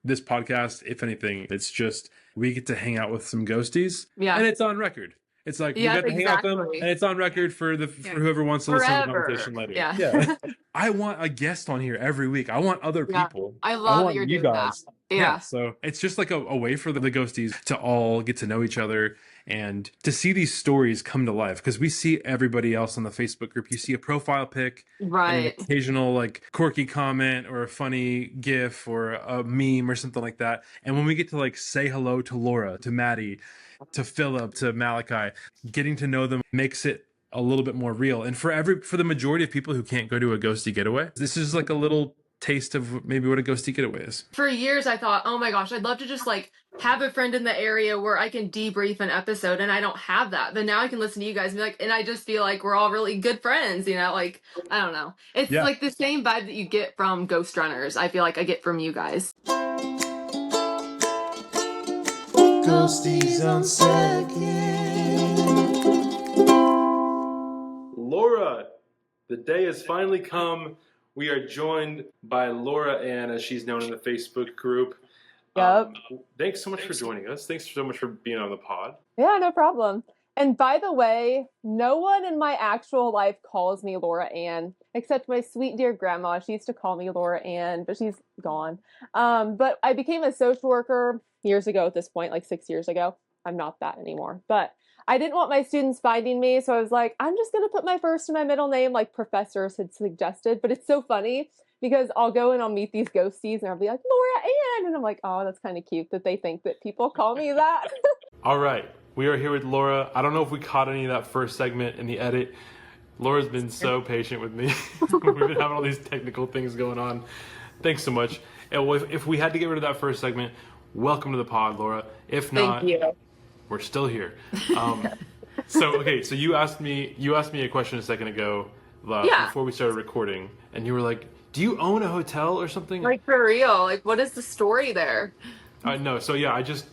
this podcast, if anything, it's just we get to hang out with some ghosties, Yeah. and it's on record. It's like we Yep, got to hang out with them, exactly. and it's on record for whoever wants to listen to the Forever. conversation later. Yeah. I want a guest on here every week. I want other people. I love want that you're you doing guys. that. Yeah. So it's just like a way for the ghosties to all get to know each other and to see these stories come to life, because we see everybody else on the Facebook group. You see a profile pic, Right, and an occasional like quirky comment or a funny gif or a meme or something like that. And when we get to like say hello to Laura, to Maddie, to Philip, to Malachi, getting to know them makes it a little bit more real. And for the majority of people who can't go to a ghostie getaway, this is like a little taste of maybe what a ghostie getaway is. For years I thought, oh my gosh, I'd love to just like have a friend in the area where I can debrief an episode, and I don't have that. But now I can listen to you guys and be like, and I just feel like we're all really good friends, you know, like, I don't know. It's like the same vibe that you get from Ghost Runners. I feel like I get from you guys. Ghosties on second. Laura, the day has finally come. We are joined by Laura Anne, as she's known in the Facebook group. Yep. Thanks so much for joining us. Thanks so much for being on the pod. Yeah, no problem. And by the way, no one in my actual life calls me Laura Anne, except my sweet dear grandma. She used to call me Laura Anne, but she's gone. But I became a social worker years ago at this point, like 6 years ago. I'm not that anymore. But I didn't want my students finding me, so I was like, I'm just going to put my first and my middle name like professors had suggested. But it's so funny because I'll go and I'll meet these ghosties and I'll be like, Laura Anne. And I'm like, oh, that's kind of cute that they think that people call me that. All right. We are here with Laura. I don't know if we caught any of that first segment in the edit. Laura's been so patient with me. We've been having all these technical things going on. Thanks so much. And if we had to get rid of that first segment, welcome to the pod, Laura. If not, Thank you. We're still here. So you asked me a question a second ago before we started recording, and you were like, do you own a hotel or something? Like, for real, like, what is the story there? No, so yeah, I just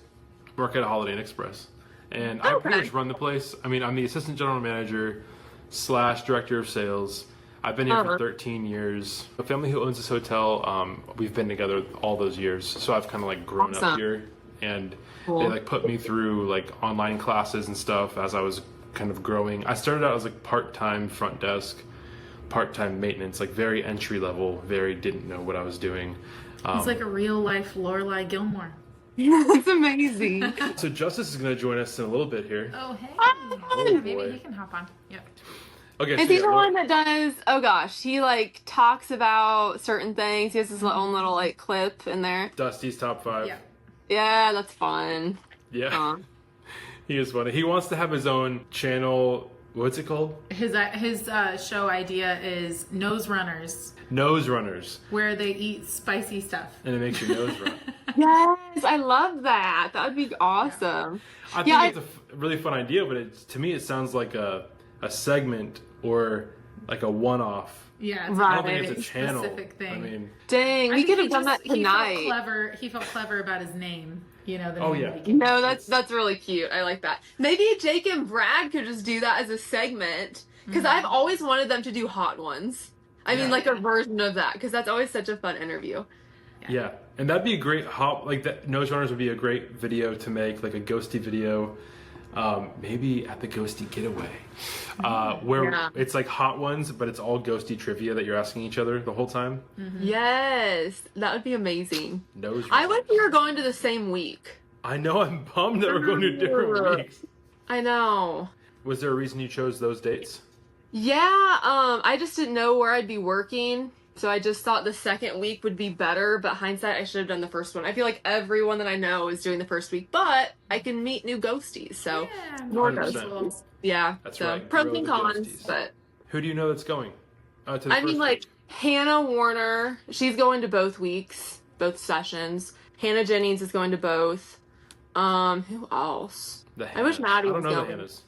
work at a Holiday Inn Express, and I pretty much run the place. I mean, I'm the assistant general manager / director of sales. I've been here for 13 years. The family who owns this hotel, we've been together all those years, so I've kind of like grown up here, and they like put me through like online classes and stuff as I was kind of growing. I started out as like part-time front desk, part-time maintenance, like very entry level, very didn't know what I was doing. It's like a real life Lorelai Gilmore. It's amazing. So Justice is going to join us in a little bit here. Oh, hey. Oh, Maybe boy. he can hop on. Yep. Okay. Is he the one that does, oh gosh, he like talks about certain things. He has his own little like clip in there. Dusty's top 5. Yeah. Yeah, that's fun. Yeah. He is funny. He wants to have his own channel. What's it called? His show idea is Nose Runners, Nose Runners. where they eat spicy stuff. And it makes your nose run. Yes, I love that. That would be awesome. I think it's a really fun idea, but to me it sounds like a segment or like a one-off. Yeah, it's Right. I don't think it's a channel. specific thing. I mean, Dang, we could have done that tonight. He felt clever about his name. You know, the Oh, name yeah. that he came No, up with. that's really cute. I like that. Maybe Jake and Brad could just do that as a segment, because I've always wanted them to do hot ones. I mean, like a version of that, because that's always such a fun interview. yeah. And that'd be a great that Nose Runners would be a great video to make, like a ghosty video. Maybe at the Ghostie Getaway, where it's like hot ones, but it's all ghosty trivia that you're asking each other the whole time. Yes, that would be amazing. Nose I Runners. wish we were going to the same week. I know, I'm bummed that we're going to different weeks. I know. Was there a reason you chose those dates? Yeah, I just didn't know where I'd be working, so I just thought the second week would be better, but hindsight, I should have done the first one. I feel like everyone that I know is doing the first week, but I can meet new ghosties, so more 100%. ghosties. Yeah, That's so right. pros Grow and the cons, ghosties. but Who do you know that's going? To the I first mean, like, week? Hannah Warner, she's going to both weeks, both sessions. Hannah Jennings is going to both. Who else? The I wish Hannahs. Maddie I don't was know going. the Hannahs.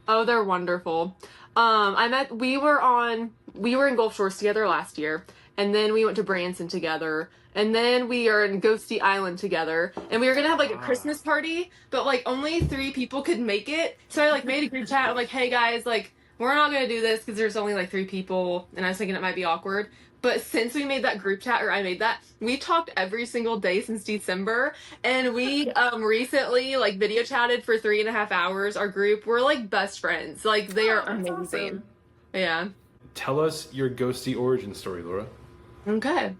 Oh, they're wonderful. We were in Gulf Shores together last year, and then we went to Branson together, and then we are in Ghostie Island together, and we were gonna have like a Christmas party, but like only 3 people could make it, so I like made a group chat. I'm like, hey guys, like we're not gonna do this because there's only like 3 people, and I was thinking it might be awkward, But since we made that group chat, or I made that, we talked every single day since December. And we recently like video chatted for 3.5 hours. Our group, we're like best friends. Like they are that's amazing. awesome. Yeah. Tell us your Ghostie origin story, Laura. Okay.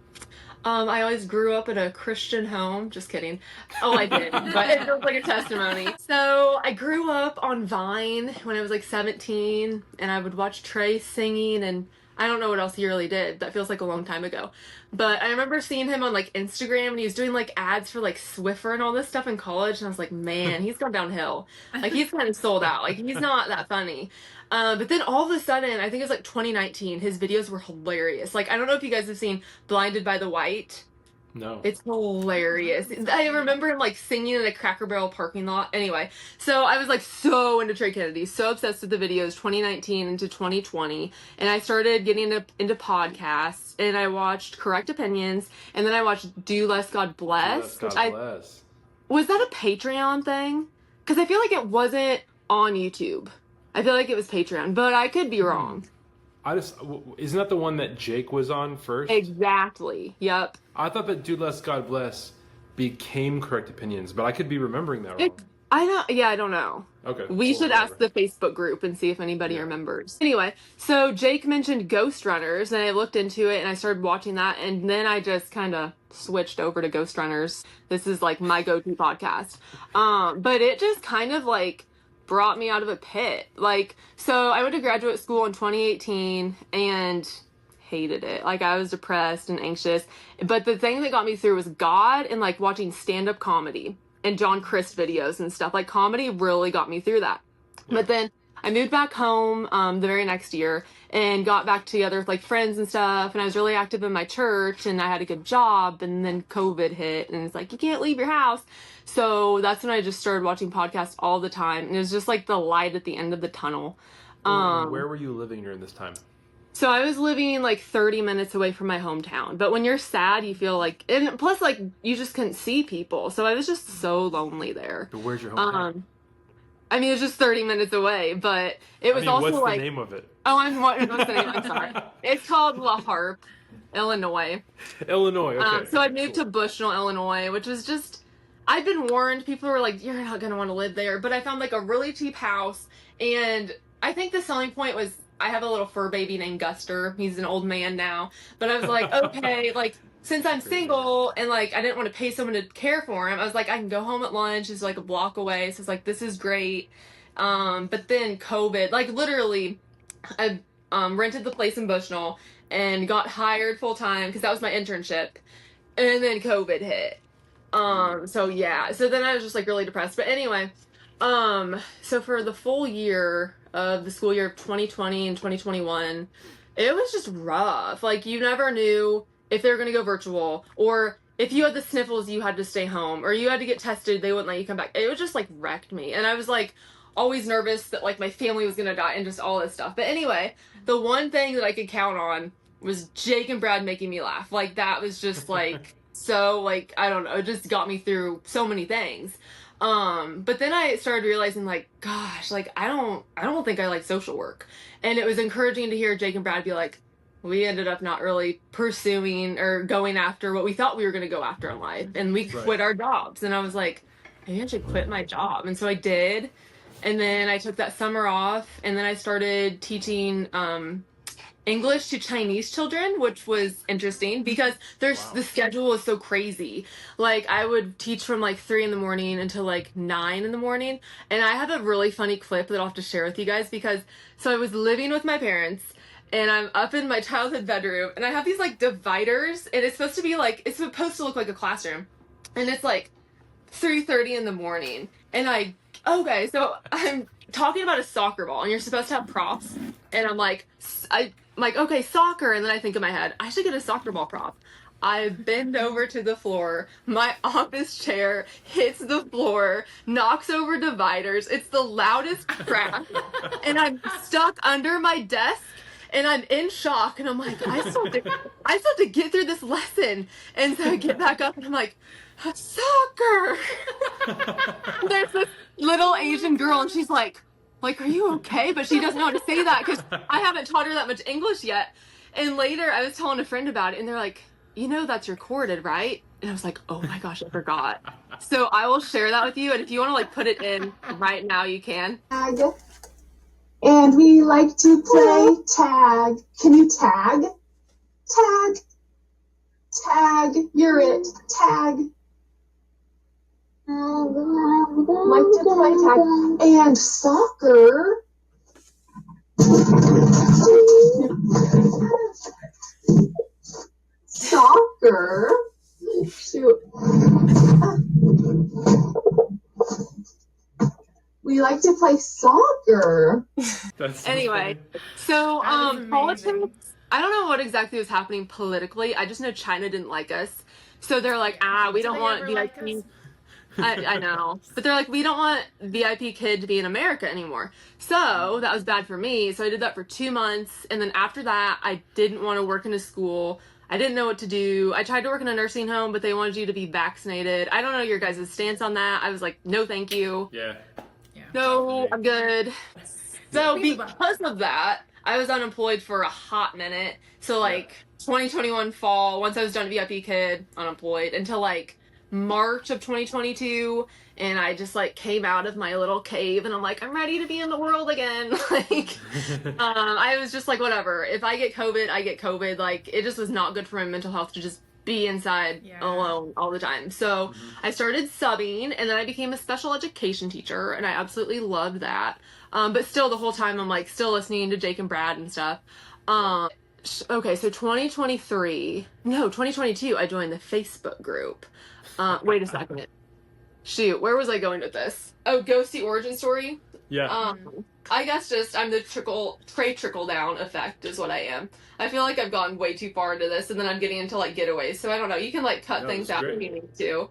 I always grew up in a Christian home. Just kidding. Oh, I did, but it feels like a testimony. So I grew up on Vine when I was like 17, and I would watch Trey singing, and I don't know what else he really did. That feels like a long time ago. But I remember seeing him on like Instagram, and he was doing like ads for like Swiffer and all this stuff in college, and I was like, man, he's gone downhill. Like he's kind of sold out. Like he's not that funny. But then all of a sudden, I think it was like 2019, his videos were hilarious. Like, I don't know if you guys have seen Blinded by the White. No. It's hilarious. I remember him like singing in a Cracker Barrel parking lot. Anyway, so I was like so into Trey Kennedy, so obsessed with the videos 2019 into 2020. And I started getting into podcasts, and I watched Correct Opinions, and then I watched Do Less God Bless. God bless. Was that a Patreon thing? Because I feel like it wasn't on YouTube. I feel like it was Patreon, but I could be wrong. Isn't that the one that Jake was on first? Exactly. Yep. I thought that Do Less God Bless became Correct Opinions, but I could be remembering that wrong. I don't know. Okay. We should ask the Facebook group and see if anybody remembers. Anyway, so Jake mentioned Ghost Runners, and I looked into it, and I started watching that, and then I just kind of switched over to Ghost Runners. This is like my go-to podcast. But it just kind of like brought me out of a pit. Like, so I went to graduate school in 2018 and hated it. Like, I was depressed and anxious. But the thing that got me through was God and like watching stand-up comedy and John Crist videos and stuff. Like, comedy really got me through that. Yeah. But then I moved back home the very next year and got back together with like friends and stuff, and I was really active in my church, and I had a good job, and then COVID hit, and it's like, you can't leave your house. So that's when I just started watching podcasts all the time, and it was just like the light at the end of the tunnel. Where were you living during this time? So I was living like 30 minutes away from my hometown. But when you're sad, you feel like, and plus like you just couldn't see people. So I was just so lonely there. But where's your hometown? I mean, it's just 30 minutes away, but it was also what's like... the name of it? Oh, what's the name? I'm sorry. It's called La Harpe, Illinois. Illinois, okay. So I moved to Bushnell, Illinois, which was just... I'd been warned. People were like, you're not going to want to live there. But I found like a really cheap house, and I think the selling point was I have a little fur baby named Guster. He's an old man now. But I was like, okay, like... Since I'm single and like I didn't want to pay someone to care for him, I was like, I can go home at lunch. It's like a block away, so it's like, this is great. But then COVID, like literally, I rented the place in Bushnell and got hired full time because that was my internship, and then COVID hit. So yeah, so then I was just like really depressed. But anyway, so for the full year of the school year of 2020 and 2021, it was just rough. Like you never knew if they were going to go virtual, or if you had the sniffles, you had to stay home, or you had to get tested, they wouldn't let you come back. It would just like wrecked me. And I was like always nervous that like my family was going to die and just all this stuff. But anyway, the one thing that I could count on was Jake and Brad making me laugh. Like that was just like, so like, I don't know, it just got me through so many things. But then I started realizing like, gosh, like I don't think I like social work. And it was encouraging to hear Jake and Brad be like, we ended up not really pursuing or going after what we thought we were going to go after in life. And we quit our jobs. And I was like, maybe I should quit my job. And so I did. And then I took that summer off. And then I started teaching English to Chinese children, which was interesting because the schedule is so crazy. Like I would teach from like 3 a.m. until like 9 a.m. And I have a really funny clip that I'll have to share with you guys because so I was living with my parents, and I'm up in my childhood bedroom, and I have these like dividers, and it's supposed to look like a classroom, and it's like 3:30 a.m. and so I'm talking about a soccer ball, and you're supposed to have props, and I'm like, okay, soccer, and then I think in my head, I should get a soccer ball prop. I bend over to the floor, my office chair hits the floor, knocks over dividers, it's the loudest crack, and I'm stuck under my desk. And I'm in shock, and I'm like, I still have to get through this lesson. And so I get back up, and I'm like, soccer! There's this little Asian girl, and she's like, are you okay? But she doesn't know how to say that, because I haven't taught her that much English yet. And later I was telling a friend about it and they're like, you know, that's recorded, right? And I was like, oh my gosh, I forgot. So I will share that with you. And if you want to like put it in right now, you can. Tag. And we like to play tag. Can you tag? Tag. Tag. You're it. Tag. Like to play tag. And soccer. Soccer. Shoot. We like to play soccer. That's so Anyway, funny. so That is amazing. politics, I don't know what exactly was happening politically. I just know China didn't like us. So they're like, we Do don't they want ever like VIP. us? I know. But they're like, we don't want VIP kid to be in America anymore. So that was bad for me. So I did that for 2 months. And then after that, I didn't want to work in a school. I didn't know what to do. I tried to work in a nursing home, but they wanted you to be vaccinated. I don't know your guys' stance on that. I was like, no, thank you. Yeah. No, I'm good. So Think about because of that, I was unemployed for a hot minute. So like 2021 fall, once I was done VIP kid, unemployed until like March of 2022, and I just like came out of my little cave and I'm like, I'm ready to be in the world again. Like I was just like, whatever. If I get COVID, I get COVID. Like it just was not good for my mental health to just be inside alone all the time. So I started subbing and then I became a special education teacher and I absolutely loved that. But still the whole time I'm like still listening to Jake and Brad and stuff. Okay, so 2022, I joined the Facebook group. Wait a second. Shoot, where was I going with this? Oh, Ghostie Origin Story? Yeah. I guess just I'm the trickle down effect is what I am. I feel like I've gone way too far into this and then I'm getting into like getaways. So I don't know. You can like cut things out if you need to.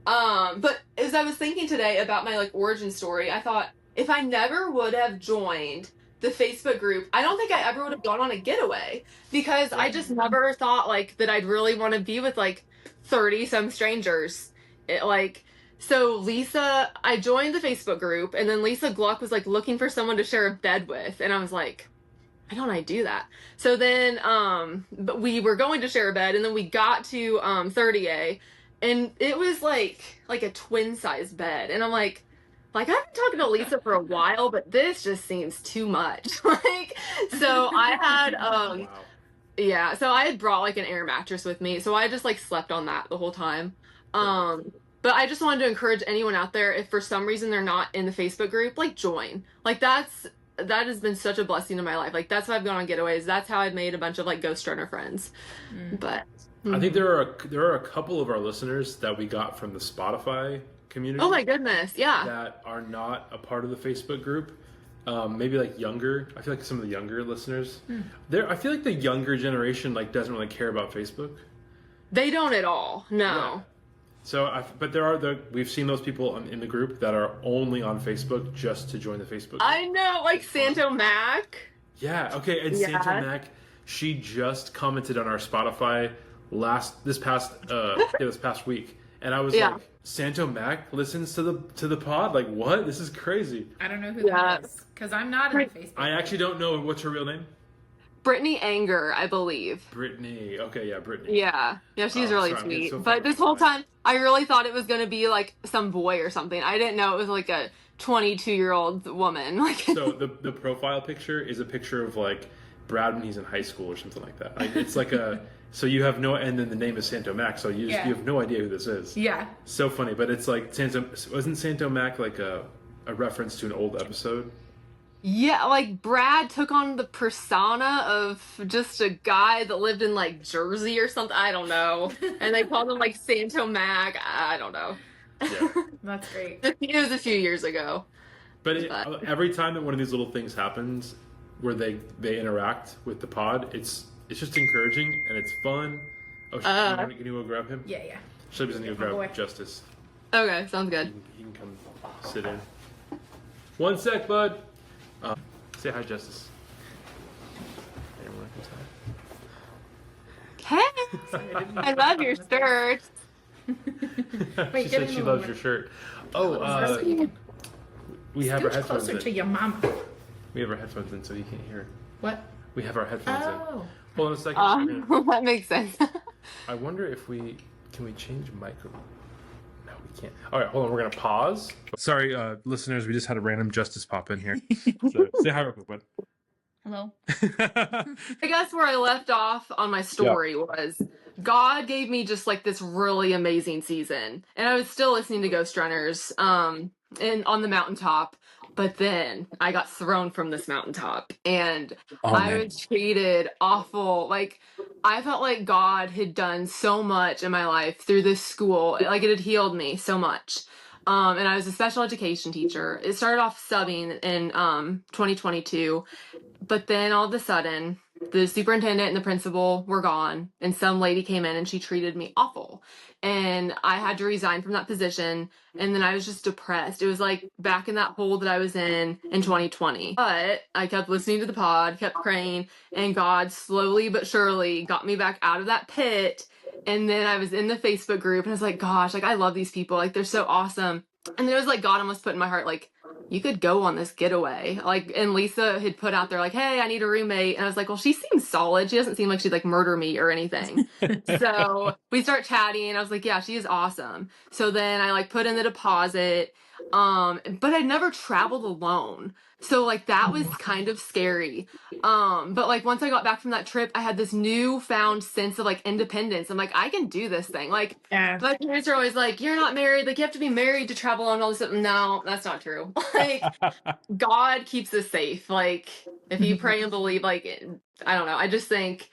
But as I was thinking today about my like origin story, I thought if I never would have joined the Facebook group, I don't think I ever would have gone on a getaway because I just never thought like that I'd really want to be with like 30 some strangers. So Lisa, I joined the Facebook group and then Lisa Gluck was like looking for someone to share a bed with. And I was like, why don't I do that? So then, but we were going to share a bed and then we got to 30A and it was like a twin size bed. And I'm like, I've been talking to Lisa for a while, but this just seems too much. So I had, Wow. yeah, so I had brought like an air mattress with me. So I just like slept on that the whole time. But I just wanted to encourage anyone out there, if for some reason they're not in the Facebook group, like join. Like that has been such a blessing in my life. Like that's how I've gone on getaways. That's how I've made a bunch of like ghost runner friends. But I think there are a couple of our listeners that we got from the Spotify community. oh my goodness, yeah. That are not a part of the Facebook group. Maybe like younger. I feel like some of the younger listeners. I feel like the younger generation like doesn't really care about Facebook. They don't at all. No. Yeah. So, but we've seen those people in the group that are only on Facebook just to join the Facebook group. I know, like Santo Mac. Yeah. Okay. And Yeah. Santo Mac, she just commented on our Spotify this past week, and I was like, Santo Mac listens to the pod. Like, what? This is crazy. I don't know who that is because I'm not in the Facebook. I actually don't know what's her real name. Brittany Anger, I believe. Brittany. Okay, yeah, Brittany. Yeah, she's really sorry, I'm getting sweet. so But far this whole behind. time, I really thought it was going to be like some boy or something. I didn't know it was like a 22-year-old woman. Like, So the profile picture is a picture of like Brad when he's in high school or something like that. Like, it's like so you have no, and then the name is Santo Mac, so you have no idea who this is. Yeah. So funny, but it's like wasn't Santo Mac like a reference to an old episode? yeah, like Brad took on the persona of just a guy that lived in like Jersey or something. I don't know. And they called him like Santo Mac. I don't know. Yeah. That's great. It was a few years ago. But every time that one of these little things happens where they interact with the pod, it's just encouraging and it's fun. Oh, can you go grab him? Yeah. Shelby's gonna go grab boy. Justice. Okay, sounds good. You can come sit in. 1 sec, bud. Say hi, Justice. Hey, I love your shirt. Wait, She get said in she the loves way. your shirt. Oh, we have our Scooch headphones closer to in. your mama. We have our headphones in, so you can't hear it. What? We have our headphones in. Oh. Hold on a second. That makes sense. I wonder if can we change micro? No, we can't. All right, hold on. We're gonna pause. Sorry, listeners. We just had a random Justice pop in here. So say hi real quick, bud. Hello. I guess where I left off on my story was God gave me just like this really amazing season, and I was still listening to Ghost Runners, and on the mountaintop. But then I got thrown from this mountaintop, and I was treated awful. Like, I felt like God had done so much in my life through this school. Like, it had healed me so much. And I was a special education teacher. It started off subbing in 2022, but then all of a sudden, the superintendent and the principal were gone, and some lady came in and she treated me awful. And I had to resign from that position, and then I was just depressed. It was like back in that hole that I was in 2020. But I kept listening to the pod, kept praying, and God slowly but surely got me back out of that pit. And then I was in the Facebook group, and I was like, gosh, like, I love these people. Like, they're so awesome. And then it was like God almost put in my heart, like, you could go on this getaway. Like, and Lisa had put out there, like, hey, I need a roommate. And I was like, well, she seems solid. She doesn't seem like she'd like murder me or anything. So we start chatting, and I was like, yeah, she is awesome. So then I like put in the deposit. But I'd never traveled alone. So like that was kind of scary. But like once I got back from that trip, I had this newfound sense of like independence. I'm like, I can do this thing. Like, Yeah. my parents are always like, you're not married. Like, you have to be married to travel on all this stuff. No, that's not true. Like, God keeps us safe. Like, if you pray and believe, like, I don't know. I just think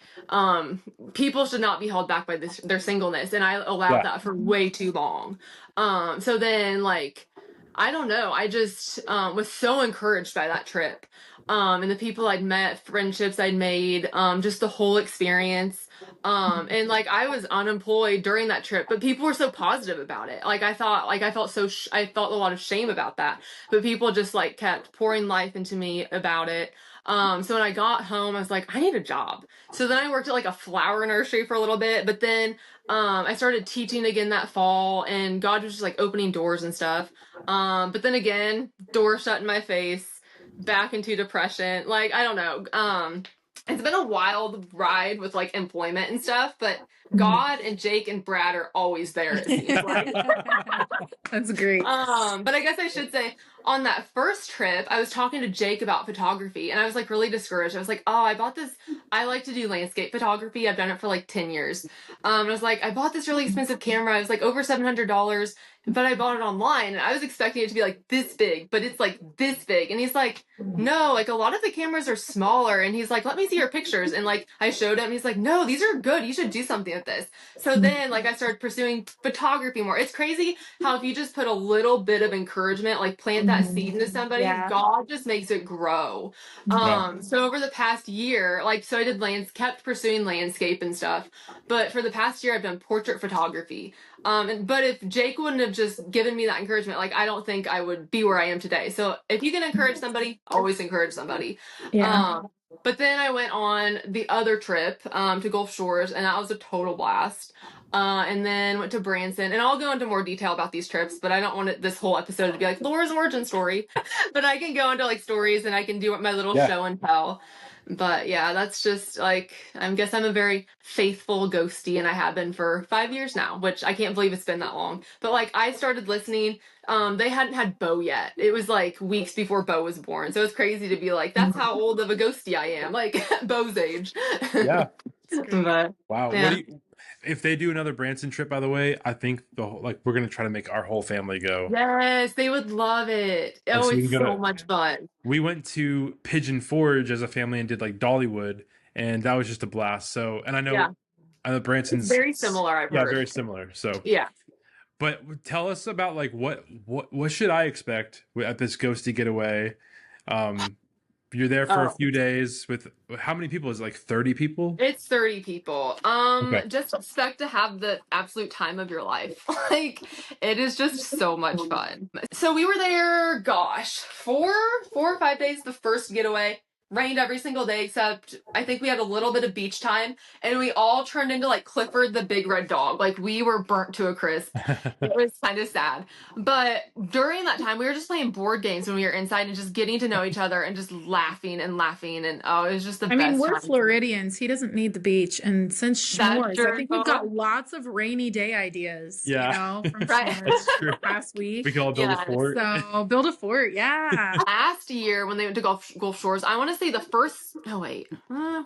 people should not be held back by their singleness. And I allowed that for way too long. So then, like, I don't know. I just was so encouraged by that trip. And the people I'd met, friendships I'd made, just the whole experience. And like I was unemployed during that trip, but people were so positive about it. Like I thought, like I felt a lot of shame about that, but people just like kept pouring life into me about it. So when I got home, I was like, I need a job. So then I worked at like a flower nursery for a little bit, but then I started teaching again that fall, and God was just like opening doors and stuff. But then again, door shut in my face, back into depression. Like, I don't know. It's been a wild ride with like employment and stuff, but God and Jake and Brad are always there, it seems like. That's great. But I guess I should say on that first trip, I was talking to Jake about photography, and I was like really discouraged. I was like, oh, I bought this. I like to do landscape photography. I've done it for like 10 years. I was like, I bought this really expensive camera. It was like over $700, but I bought it online, and I was expecting it to be like this big, but it's like this big. And he's like, no, like a lot of the cameras are smaller. And he's like, let me see your pictures. And like I showed him, he's like, no, these are good. You should do something with this. So then like I started pursuing photography more. It's crazy how if you just put a little bit of encouragement, like plant that seed into somebody, God just makes it grow. So over the past year, like, so I did kept pursuing landscape and stuff, but for the past year I've done portrait photography. But if Jake wouldn't have just given me that encouragement, like, I don't think I would be where I am today. So if you can encourage somebody, always encourage somebody. But then I went on the other trip, to Gulf Shores, and that was a total blast. And then went to Branson, and I'll go into more detail about these trips, but I don't want this whole episode to be like Laura's origin story, but I can go into like stories, and I can do my little show and tell. But yeah, that's just like, I guess I'm a very faithful ghostie, and I have been for 5 years now, which I can't believe it's been that long. But like I started listening, they hadn't had Bo yet. It was like weeks before Bo was born. So it's crazy to be like, that's how old of a ghostie I am, like Bo's age. Yeah. But, wow. yeah. If they do another Branson trip, by the way, I think we're gonna try to make our whole family go. Yes, they would love it. Oh, it's so much fun. We went to Pigeon Forge as a family and did like Dollywood, and that was just a blast. So, and I know Branson's it's very similar. I've heard. very similar. So yeah. But tell us about like what should I expect at this Ghostie getaway? You're there for a few days with how many people? Is it like 30 people? It's 30 people. Just expect to have the absolute time of your life. Like, it is just so much fun. So we were there, gosh, 4 or 5 days the first getaway. rained every single day except I think we had a little bit of beach time, and we all turned into like Clifford the big red dog. Like we were burnt to a crisp. It was kind of sad. But during that time we were just playing board games when we were inside and just getting to know each other and just laughing and laughing, and oh, it was just the I best mean, we're time. Floridians. He doesn't need the beach. And since That's s'mores, I true. think we've got lots of rainy day ideas, Yeah. you know, from Right. s'mores That's true. last week. We can all build Yes. a fort. So build a fort, yeah. Last year when they went to Gulf Shores, I want to say the first, no wait,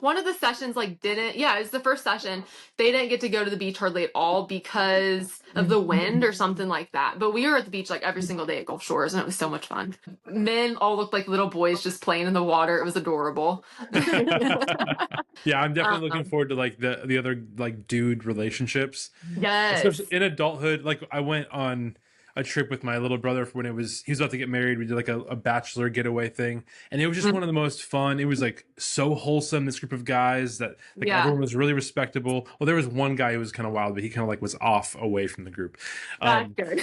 one of the sessions like didn't, yeah, it was the first session. They didn't get to go to the beach hardly at all because of the wind or something like that. But we were at the beach like every single day at Gulf Shores, and it was so much fun. Men all looked like little boys just playing in the water. It was adorable. Yeah, I'm definitely looking forward to like the other like dude relationships. Yes. Especially in adulthood. Like I went on a trip with my little brother for when he was about to get married. We did like a bachelor getaway thing, and it was just one of the most fun. It was like so wholesome. This group of guys that like everyone was really respectable. Well, there was one guy who was kind of wild, but he kind of like was off away from the group. That's good.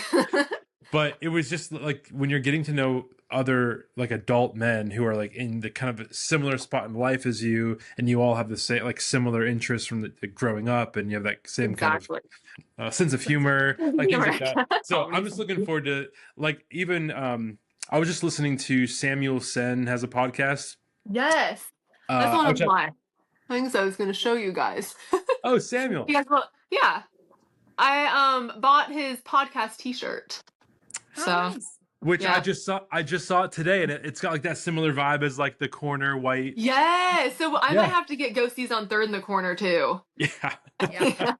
But it was just like when you're getting to know other like adult men who are like in the kind of similar spot in life as you, and you all have the same like similar interests from the growing up, and you have that same Exactly. kind of sense of humor, like things like that. So I'm just looking forward to like even I was just listening to Samuel Sen has a podcast. Yes. That's one of which my things I was going to show you guys. Oh, Samuel. You guys want, yeah. I bought his podcast t-shirt. So Nice. Which Yeah. I just saw it today, and it's got like that similar vibe as like the corner white. yeah, so I Yeah. might have to get Ghosties on Third in the Corner too. Yeah. Yeah.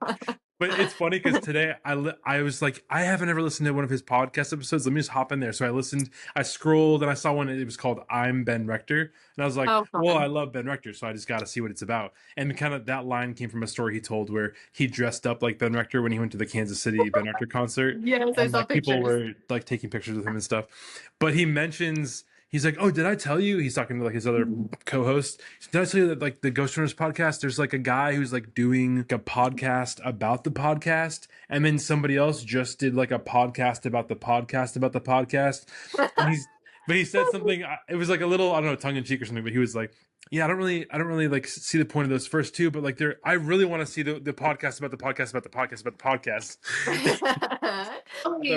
But it's funny because today I was like, I haven't ever listened to one of his podcast episodes. Let me just hop in there. So I listened, I scrolled, and I saw one. It was called "I'm Ben Rector," and I was like, Oh, fun. well, I love Ben Rector, so I just got to see what it's about. And kind of that line came from a story he told where he dressed up like Ben Rector when he went to the Kansas City Ben Rector concert. Yes, I And saw like, people pictures. were like taking pictures with him and stuff. But he mentions. He's like, oh, did I tell you? He's talking to like his other co-host. Did I tell you that like the Ghost Runners podcast, there's like a guy who's like doing a podcast about the podcast, and then somebody else just did like a podcast about the podcast about the podcast. And but he said something. It was like a little, I don't know, tongue in cheek or something. But he was like, yeah, I don't really like see the point of those first two, but like I really want to see the podcast about the podcast about the podcast about the podcast. That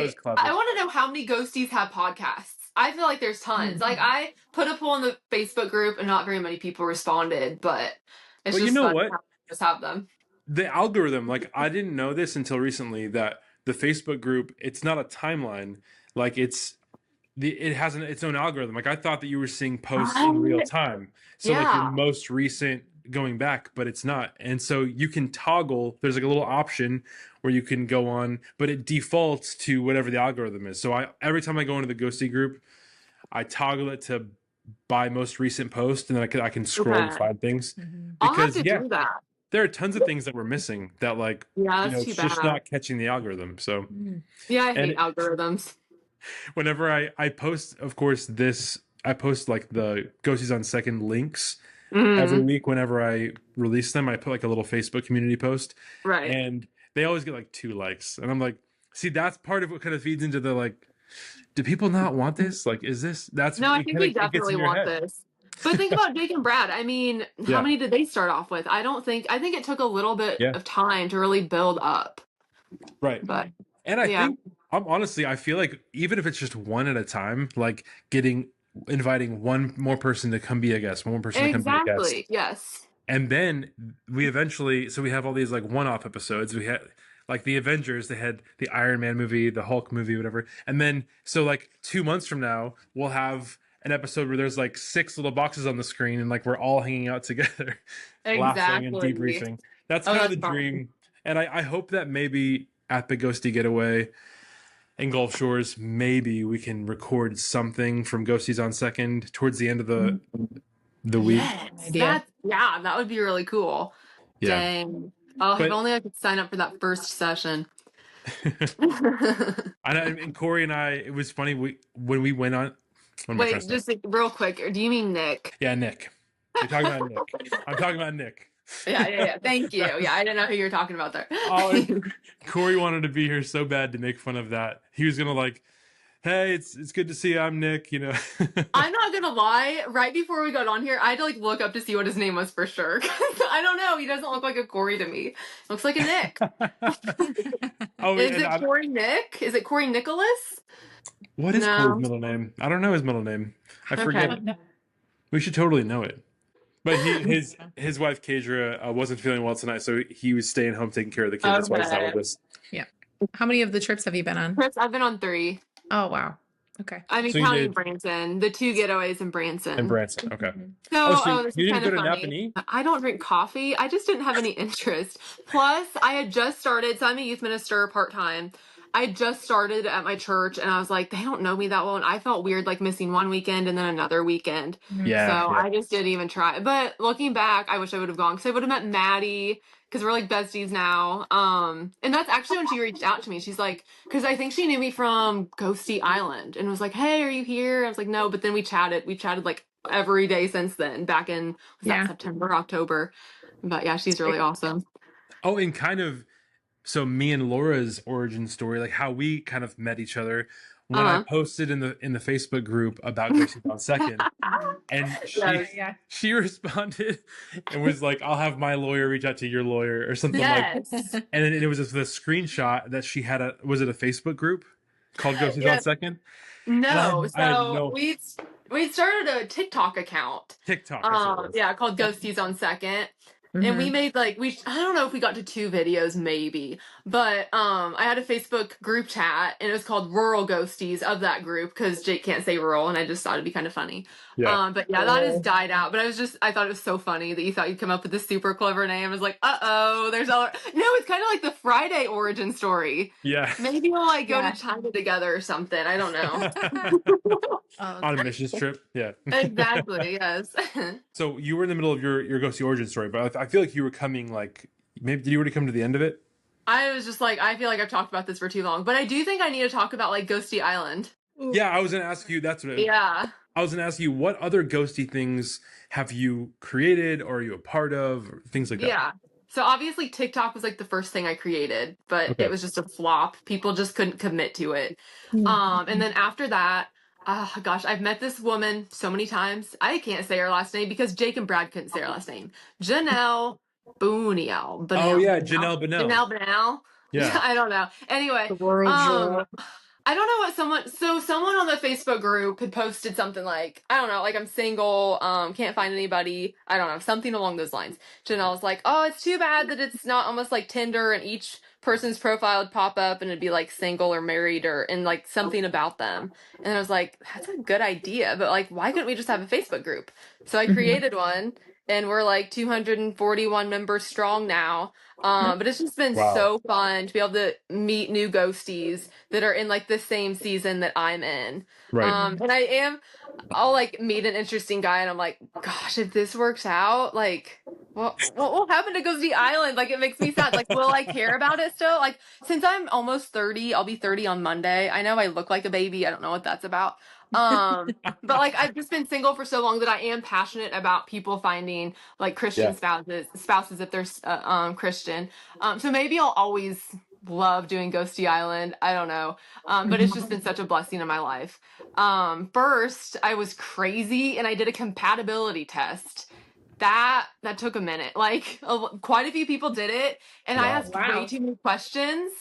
was clever. I want to know how many Ghosties have podcasts. I feel like there's tons. Like I put a poll in the Facebook group and not very many people responded, but it's Well, just you know fun what? to just have them. The algorithm, like I didn't know this until recently, that the Facebook group, it's not a timeline. Like it has its own algorithm. Like I thought that you were seeing posts in real time. So like Yeah. your most recent going back, but it's not. And so you can toggle, there's like a little option where you can go on, but it defaults to whatever the algorithm is. So every time I go into the Ghostie group, I toggle it to by most recent post, and then I can scroll and Okay. find things. I'll have Because to do that. there are tons of things that we're missing that like Yeah, that's it's too just bad. not catching the algorithm. So Yeah, I and hate it- algorithms. whenever I post, of course, I post like the Ghosties on Second links every week. Whenever I release them, I put like a little Facebook community post, Right. and they always get like 2 likes. And I'm like, see, that's part of what kind of feeds into the like, do people not want this? Like, is this? That's No, I it think kinda- we it gets in definitely your want head. this. But think about Jake and Brad. I mean, Yeah. how many did they start off with? I think it took a little bit Yeah. of time to really build up. Right. But And I Yeah. think I feel like even if it's just one at a time, like inviting one more person to come be a guest, one more person to come be a guest. exactly, yes. And then we eventually, so we have all these like one-off episodes. We had like the Avengers, they had the Iron Man movie, the Hulk movie, whatever. And then, so like 2 months from now, we'll have an episode where there's like 6 little boxes on the screen, and like we're all hanging out together, laughing and Exactly. debriefing. That's Oh, kind of the that's fun. dream. And I hope that maybe at the Ghostie Getaway in Gulf Shores, maybe we can record something from Ghosties on Second towards the end of the week. Yes, Idea. that would be really cool. Yeah. Dang. Oh, But- if only I could sign up for that first session. And Corey and I, it was funny. When we went on, what am I trying Wait, to say? just like, real quick. Do you mean Nick? Yeah, Nick. You're talking about Nick. I'm talking about Nick. Yeah. Thank you. Yeah, I didn't know who you were talking about there. Oh, Corey wanted to be here so bad to make fun of that. He was gonna like, hey, it's good to see you. I'm Nick. You know. I'm not gonna lie. Right before we got on here, I had to like look up to see what his name was for sure. 'Cause I don't know. He doesn't look like a Corey to me. Looks like a Nick. Oh, Is and it Corey Nick? Is it Corey Nicholas? what is No. Corey's middle name? I don't know his middle name. I forget. Okay. We should totally know it. But his wife Kadra wasn't feeling well tonight, so he was staying home taking care of the kids. That's why he's not with us. Yeah. How many of the trips have you been on? Trips, I've been on 3. Oh, wow. Okay. I mean, So you counting did- Branson, the 2 getaways in Branson. And Branson. Okay. So, so this you is didn't kind go of to funny. Napanee? I don't drink coffee. I just didn't have any interest. Plus, I had just started, so I'm a youth minister part-time. I just started at my church, and I was like, they don't know me that well, and I felt weird, like, missing one weekend and then another weekend. Yeah. So yeah. I just didn't even try. But looking back, I wish I would have gone, because I would have met Maddie, because we're, like, besties now. And that's actually when she reached out to me. She's like, because I think she knew me from Ghostie Island, and was like, hey, are you here? I was like, no, but then we chatted. We've chatted, like, every day since then, back in, was Yeah. that September, October? But yeah, she's really awesome. Oh, and kind of, so me and Laura's origin story, like how we kind of met each other, when I posted in the Facebook group about Ghosties on Second, and she responded and was like, "I'll have my lawyer reach out to your lawyer" or something Yes. like. And then it was just the screenshot that she had was it a Facebook group called Ghosties on Second? No, I had so no- we started a TikTok account. TikTok. that's what it was. Yeah, called Ghosties on Second. And we made like I don't know if we got to 2 videos maybe, but I had a Facebook group chat and it was called Rural Ghosties of that group because Jake can't say rural and I just thought it'd be kind of funny. Yeah. But yeah, that has died out. But I thought it was so funny that you thought you'd come up with this super clever name. I was like, there's all no, it's kind of like the Friday origin story. Yeah. Maybe we'll like go to China together or something. I don't know. On a missions trip. Yeah. Exactly. Yes. So you were in the middle of your Ghostie origin story, but I feel like you were coming like maybe did you already come to the end of it? I was just like, I feel like I've talked about this for too long, but I do think I need to talk about like Ghostie Island. Yeah, I was gonna ask you. That's what. Yeah. I was gonna ask you, what other ghosty things have you created, or are you a part of, or things like that? Yeah. So obviously TikTok was like the first thing I created, but it was just a flop. People just couldn't commit to it. And then after that, gosh, I've met this woman so many times. I can't say her last name because Jake and Brad couldn't say her last name. Janelle Buniel. Oh yeah, Janelle Bennell. Janelle Bennell. Yeah. I don't know. Anyway, I don't know what someone on the Facebook group had posted something like, I don't know, like I'm single, can't find anybody, I don't know, something along those lines. Janelle was like, oh, it's too bad that it's not almost like Tinder and each person's profile would pop up and it'd be like single or married and like something about them. And I was like, that's a good idea, but like, why couldn't we just have a Facebook group? So I created one. And we're like 241 members strong now. But it's just been so fun to be able to meet new ghosties that are in like the same season that I'm in. Right. And I'll like meet an interesting guy and I'm like, gosh, if this works out, like, what will happen to Ghostie Island? Like, it makes me sad. Like, will I care about it still? Like, since I'm almost 30, I'll be 30 on Monday. I know I look like a baby. I don't know what that's about. But like I've just been single for so long that I am passionate about people finding like Christian spouses if they're Christian. So maybe I'll always love doing Ghostie Island. I don't know. But it's just been such a blessing in my life. First I was crazy and I did a compatibility test. That took a minute. Like quite a few people did it and I asked way too many questions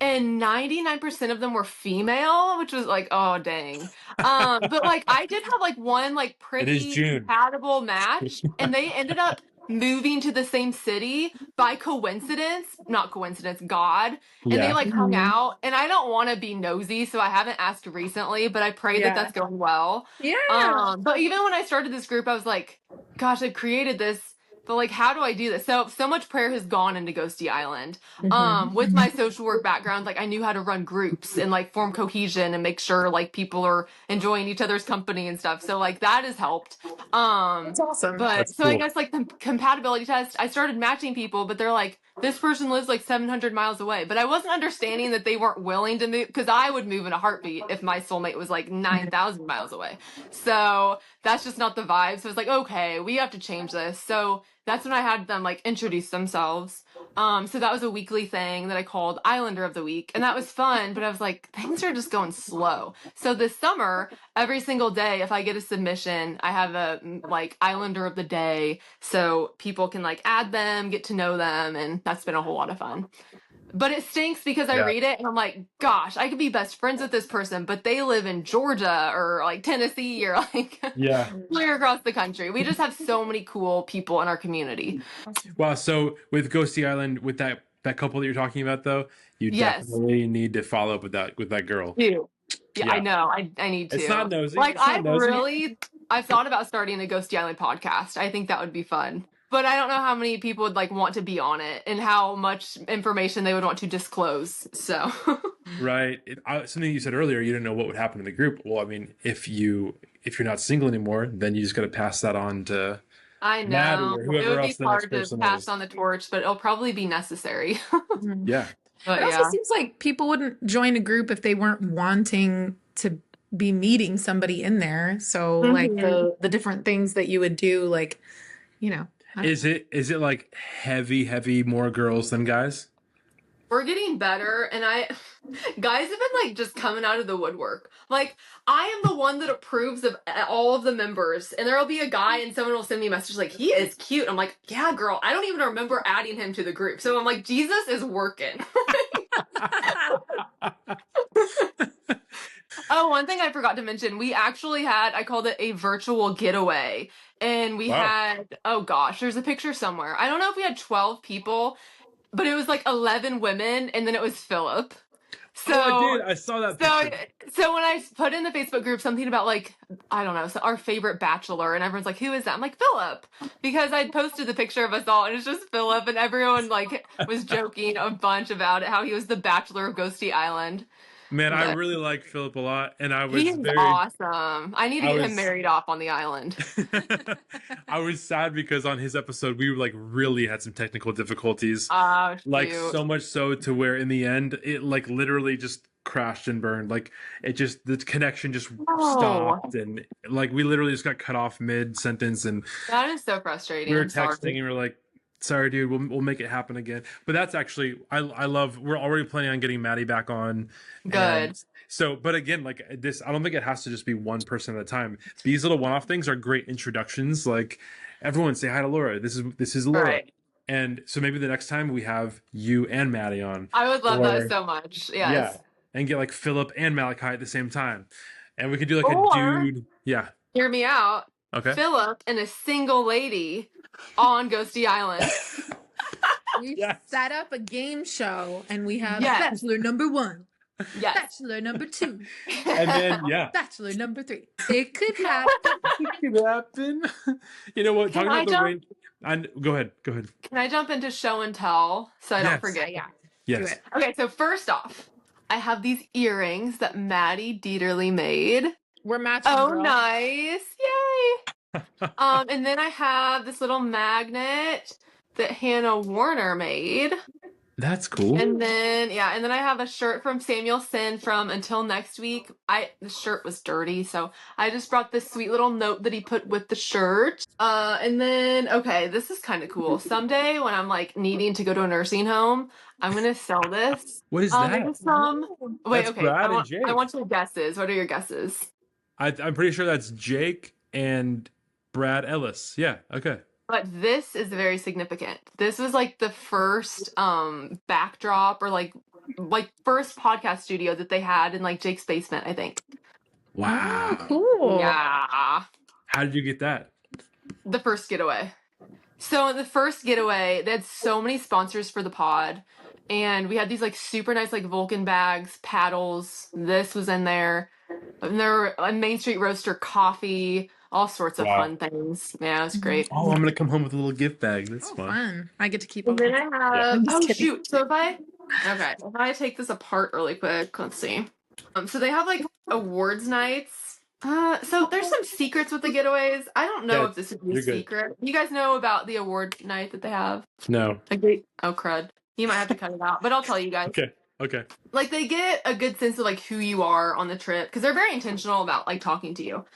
and 99% of them were female, which was like, oh dang. But like I did have like one like pretty compatible match and they ended up moving to the same city by coincidence, not coincidence, God. And they like hung out and I don't want to be nosy, so I haven't asked recently, but I pray that that's going well. Yeah. But even when I started this group, I was like, gosh, I created this, but like, how do I do this? So much prayer has gone into Ghostie Island. With my social work background, like I knew how to run groups and like form cohesion and make sure like people are enjoying each other's company and stuff. So like that has helped. That's awesome. But so I guess like the compatibility test, I started matching people, but they're like, this person lives like 700 miles away. But I wasn't understanding that they weren't willing to move because I would move in a heartbeat if my soulmate was like 9,000 miles away. So that's just not the vibe. So it's like, okay, we have to change this. So that's when I had them like introduce themselves. So that was a weekly thing that I called Islander of the Week, and that was fun, but I was like, things are just going slow. So this summer, every single day, if I get a submission, I have a like Islander of the Day, so people can like add them, get to know them, and that's been a whole lot of fun. But it stinks because I read it and I'm like, gosh, I could be best friends with this person, but they live in Georgia or like Tennessee or like clear across the country. We just have so many cool people in our community. Wow. So with Ghostie Island, with that couple that you're talking about, though, you definitely need to follow up with that girl. Yeah, I know. I need to. It's not nosy. Like, it's not nosy. I've thought about starting a Ghostie Island podcast. I think that would be fun. But I don't know how many people would like want to be on it and how much information they would want to disclose. So right. Something you said earlier, you didn't know what would happen in the group. Well, I mean, if you're not single anymore, then you just got to pass that on to I know it would be hard to pass on the torch, but it'll probably be necessary. Yeah. But it also seems like people wouldn't join a group if they weren't wanting to be meeting somebody in there. So like the different things that you would do, like, you know. Is it like heavy more girls than guys? We're getting better, and guys have been like just coming out of the woodwork. Like, I am the one that approves of all of the members, and there'll be a guy and someone will send me a message like, he is cute. I'm like, yeah, girl, I don't even remember adding him to the group. So I'm like, Jesus is working. Oh, one thing I forgot to mention, we actually had, I called it a virtual getaway. And we had, oh gosh, there's a picture somewhere. I don't know if we had 12 people, but it was like 11 women, and then it was Philip. So I did. I saw that picture. So when I put in the Facebook group something about like, I don't know, so our favorite bachelor, and everyone's like, who is that? I'm like, Philip. Because I'd posted the picture of us all, and it's just Philip, and everyone like was joking a bunch about it, how he was the bachelor of Ghostie Island. Man, I really like Philip a lot, and I was He's awesome. I need to get him married off on the island. I was sad because on his episode we like really had some technical difficulties. Like so much so to where in the end it like literally just crashed and burned. Like it just the connection just stopped, and like we literally just got cut off mid sentence, and that is so frustrating. We were texting and we were like, sorry, dude, we'll make it happen again. But that's actually, I love, we're already planning on getting Maddie back on. Good. So, but again, like this, I don't think it has to just be one person at a time. These little one-off things are great introductions. Like everyone say hi to Laura. This is Laura. Right. And so maybe the next time we have you and Maddie on. I would love that so much. Yes. Yeah. And get like Philip and Malachi at the same time. And we could do like a dude. Yeah. Hear me out. Okay. Philip and a single lady on Ghostie Island. We set up a game show, and we have Bachelor number 1, Bachelor number 2, and then Bachelor number 3. It could happen. It could happen. You know what? Talking about the range. Go ahead. Can I jump into show and tell so I don't forget? Yeah. Yes. Do it. Okay, so first off, I have these earrings that Maddie Dieterle made. We're matching. Oh, girl. Nice! Yay! And then I have this little magnet that Hannah Warner made. That's cool. And then I have a shirt from Samuel Sin from Until Next Week. The shirt was dirty, so I just brought this sweet little note that he put with the shirt. And then, okay, this is kind of cool. Someday when I'm like needing to go to a nursing home, I'm gonna sell this. What is that? Wait, okay. Brad I want your guesses. What are your guesses? I'm pretty sure that's Jake and Brad Ellis. Yeah. Okay. But this is very significant. This was like the first backdrop or like first podcast studio that they had in like Jake's basement, I think. Wow. Oh, cool. Yeah. How did you get that? The first getaway. So in the first getaway, they had so many sponsors for the pod. And we had these like super nice like Vulcan bags, paddles. This was in there. And there were a Main Street Roaster coffee, all sorts of fun things. Yeah, it was great. Oh, I'm gonna come home with a little gift bag. That's fun. I get to keep. And then I have. Shoot! So if I take this apart really quick, let's see. So they have like awards nights. So there's some secrets with the getaways. I don't know if this is a secret. You guys know about the award night that they have? No. Oh crud! You might have to cut it out, but I'll tell you guys. Okay. Like they get a good sense of like who you are on the trip because they're very intentional about like talking to you.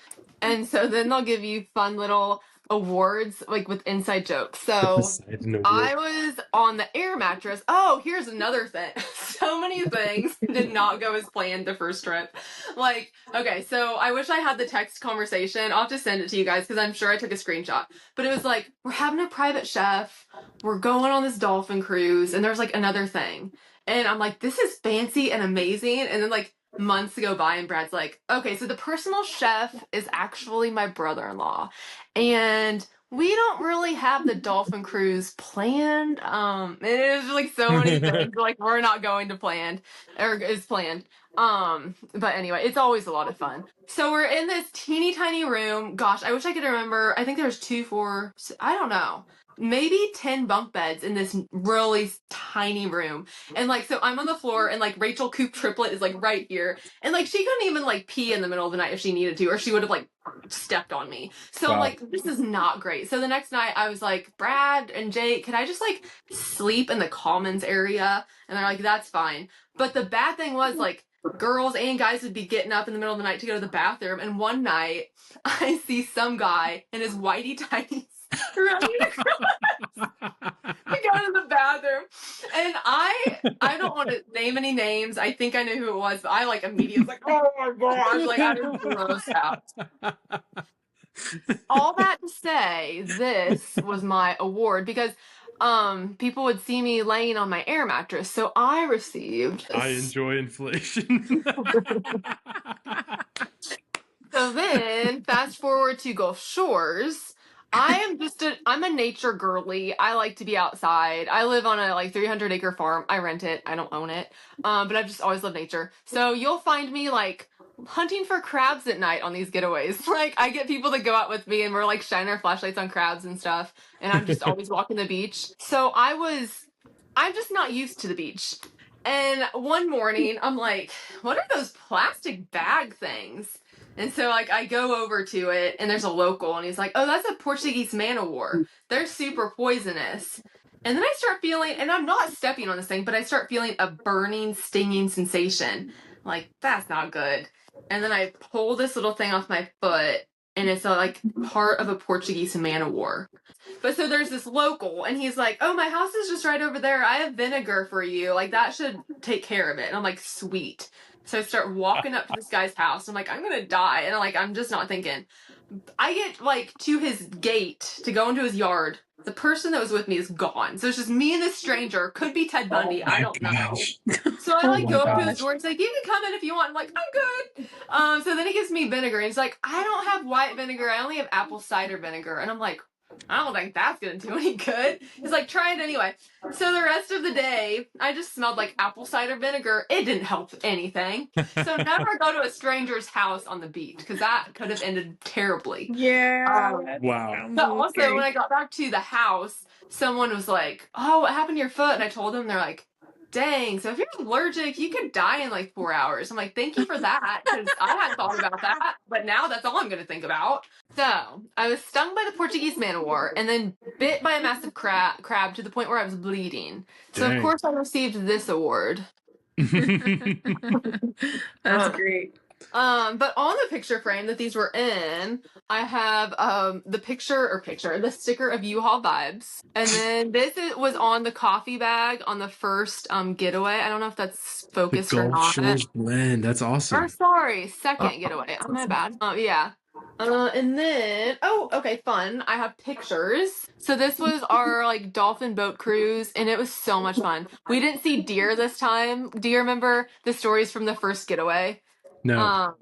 And so then they'll give you fun little awards like with inside jokes. So Poseidon Award. I was on the air mattress. Oh, here's another thing. So many things did not go as planned the first trip. Like, okay, so I wish I had the text conversation. I'll have to send it to you guys because I'm sure I took a screenshot. But it was like, we're having a private chef. We're going on this dolphin cruise. And there's like another thing. And I'm like, this is fancy and amazing. And then like months go by and Brad's like, okay, so the personal chef is actually my brother-in-law. And we don't really have the dolphin cruise planned. It is like so many things like we're not going to planned or is planned. But anyway, it's always a lot of fun. So we're in this teeny tiny room. Gosh, I wish I could remember. I think there's 2, 4, I don't know. Maybe 10 bunk beds in this really tiny room. And like, so I'm on the floor and like Rachel Coop triplet is like right here. And like, she couldn't even like pee in the middle of the night if she needed to, or she would have like stepped on me. So I'm like, this is not great. So the next night I was like, Brad and Jake, can I just like sleep in the commons area? And they're like, that's fine. But the bad thing was like, girls and guys would be getting up in the middle of the night to go to the bathroom. And one night I see some guy in his whitey tighties running across to go to the bathroom. And I don't want to name any names. I think I know who it was, but I like immediately was like, oh my gosh, like I was grossed out. All that to say, this was my award because people would see me laying on my air mattress, so I received I enjoy inflation. So then fast forward to Gulf Shores. I'm a nature girly. I like to be outside. I live on a like 300-acre farm. I rent it. I don't own it. But I've just always loved nature. So you'll find me like hunting for crabs at night on these getaways. Like I get people that go out with me and we're like shining our flashlights on crabs and stuff. And I'm just always walking the beach. So I'm just not used to the beach. And one morning I'm like, what are those plastic bag things? And so, like, I go over to it, and there's a local, and he's like, oh, that's a Portuguese man-o-war. They're super poisonous. And then I start feeling, and I'm not stepping on this thing, but I start feeling a burning, stinging sensation. Like, that's not good. And then I pull this little thing off my foot, and it's like part of a Portuguese man-o-war. But so there's this local, and he's like, oh, my house is just right over there. I have vinegar for you. Like, that should take care of it. And I'm like, sweet. So I start walking up to this guy's house. I'm like, I'm going to die. And I'm just not thinking. I get like to his gate to go into his yard. The person that was with me is gone. So it's just me and this stranger. Could be Ted Bundy. I don't know. So I like go up to his door. He's like, you can come in if you want. I'm like, I'm good. So then he gives me vinegar. And he's like, I don't have white vinegar. I only have apple cider vinegar. And I'm like, I don't think that's going to do any good. He's like, try it anyway. So the rest of the day, I just smelled like apple cider vinegar. It didn't help anything. So never go to a stranger's house on the beach because that could have ended terribly. Yeah. Wow. But also, when I got back to the house, someone was like, oh, what happened to your foot? And I told them, they're like, dang, so if you're allergic, you could die in like 4 hours. I'm like, thank you for that, because I hadn't thought about that, but now that's all I'm going to think about. So, I was stung by the Portuguese man-o-war, and then bit by a massive crab to the point where I was bleeding. So, Dang. of course, I received this award. That's great. But on the picture frame that these were in, I have the sticker of U-Haul vibes. And then was on the coffee bag on the first getaway. I don't know if that's focused The or Gulf not. Shores blend. That's awesome. Or sorry, second getaway. Oh, my bad. Yeah. And then, okay, fun. I have pictures. So this was our like dolphin boat cruise, and it was so much fun. We didn't see deer this time. Do you remember the stories from the first getaway? No.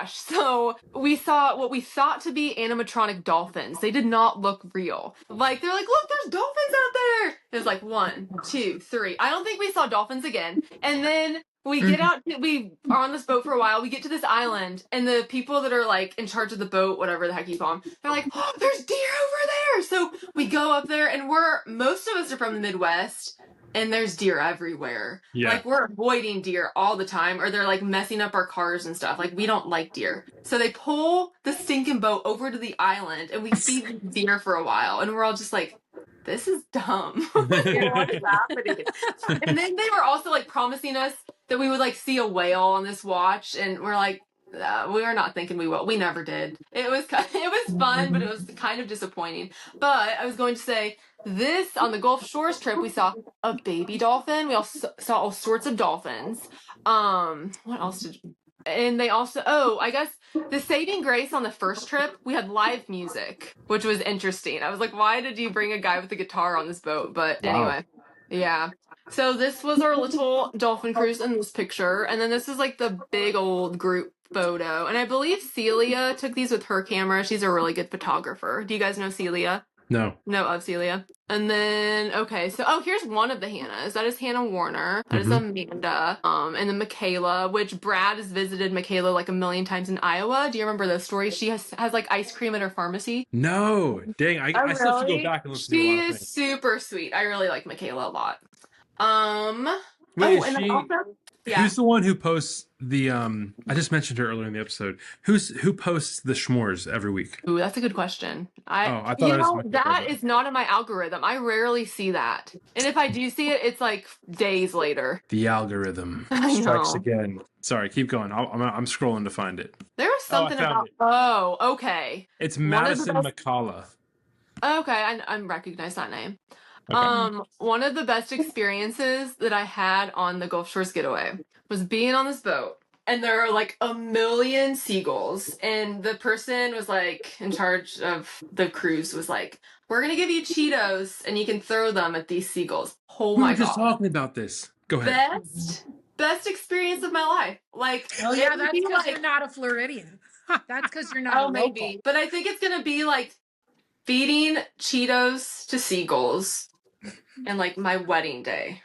So we saw what we thought to be animatronic dolphins. They did not look real. Like, they're like, look, there's dolphins out there. It was like 1, 2, 3. I don't think we saw dolphins again. And then we get out, we are on this boat for a while. We get to this island, and the people that are like in charge of the boat, whatever the heck you call them, they're like, oh, there's deer over there. So we go up there, and most of us are from the Midwest. And there's deer everywhere. Yeah. Like, we're avoiding deer all the time, or they're like messing up our cars and stuff. Like, we don't like deer. So they pull the stinking boat over to the island, and we see the deer for a while, and we're all just like, this is dumb. What is happening? And then they were also like promising us that we would like see a whale on this watch, and we're like, we were not thinking we will. We never did. It was fun, but it was kind of disappointing. But I was going to say this on the Gulf Shores trip, we saw a baby dolphin. We also saw all sorts of dolphins. What else did? And they also, I guess the saving grace on the first trip, we had live music, which was interesting. I was like, why did you bring a guy with a guitar on this boat? But anyway, yeah. So this was our little dolphin cruise in this picture. And then this is like the big old group photo. And I believe Celia took these with her camera. She's a really good photographer. Do you guys know Celia? No. No, of Celia. And then, okay, so, here's one of the Hannahs. That is Hannah Warner. That is Amanda. And then Michaela, which Brad has visited Michaela like a million times in Iowa. Do you remember those stories? She has like ice cream at her pharmacy. No. Dang, I still have to go back and listen to a She lot of is things. super sweet. I really like Michaela a lot. Wait, and then also, yeah. Who's the one who posts the I just mentioned her earlier in the episode. Who posts the schmores every week? Ooh, that's a good question. I thought that is not in my algorithm. I rarely see that. And if I do see it, it's like days later. The algorithm I strikes know. again. Sorry, keep going. I'm scrolling to find it. There was something found about. it. Okay. It's One of the Madison best- McCullough. Okay, I recognize that name. Okay. One of the best experiences that I had on the Gulf Shores Getaway was being on this boat, and there are like a million seagulls, and the person was like in charge of the cruise was like, "We're gonna give you Cheetos, and you can throw them at these seagulls." Oh We my were just god! talking about this. Go ahead. Best experience of my life. Like, Oh yeah, it would that's be because like, you're not a Floridian. That's because you're not a local. maybe, but I think it's gonna be like feeding Cheetos to seagulls. And like my wedding day,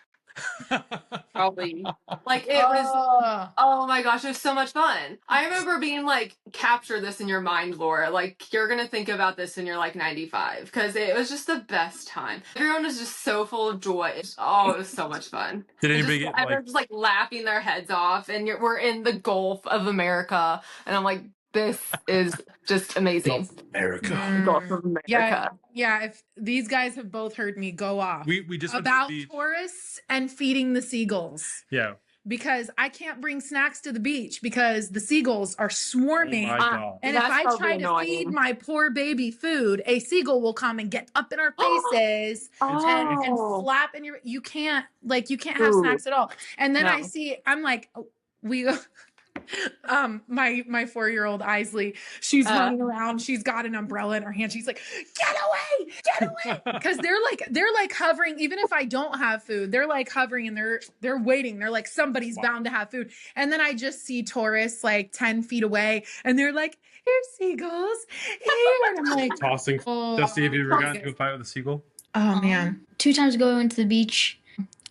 probably like it was. Oh my gosh, it was so much fun. I remember being like, capture this in your mind, Laura. Like you're gonna think about this when you're like 95, because it was just the best time. Everyone was just so full of joy. It was so much fun. Did And anybody get like? everyone's just like laughing their heads off, and we're in the Gulf of America, and I'm like, this is just amazing. America. Gulf of America. Yeah. If these guys have both heard me go off We just went to about the beach. tourists and feeding the seagulls. Yeah. Because I can't bring snacks to the beach because the seagulls are swarming. Oh my God. And if That's I probably try to annoying. feed my poor baby food, a seagull will come and get up in our faces and flap in you can't have snacks at all. And then I see, I'm like, my 4-year-old Isley, she's running around, she's got an umbrella in her hand, she's like, get away, because they're like hovering. Even if I don't have food, they're like hovering and they're waiting. They're like, somebody's bound to have food. And then I just see tourists like 10 feet away, and they're like, here's seagulls here, and I'm like Tossing. Dusty, have you ever gotten into a fight with a seagull? oh man. 2 times ago, I went to the beach.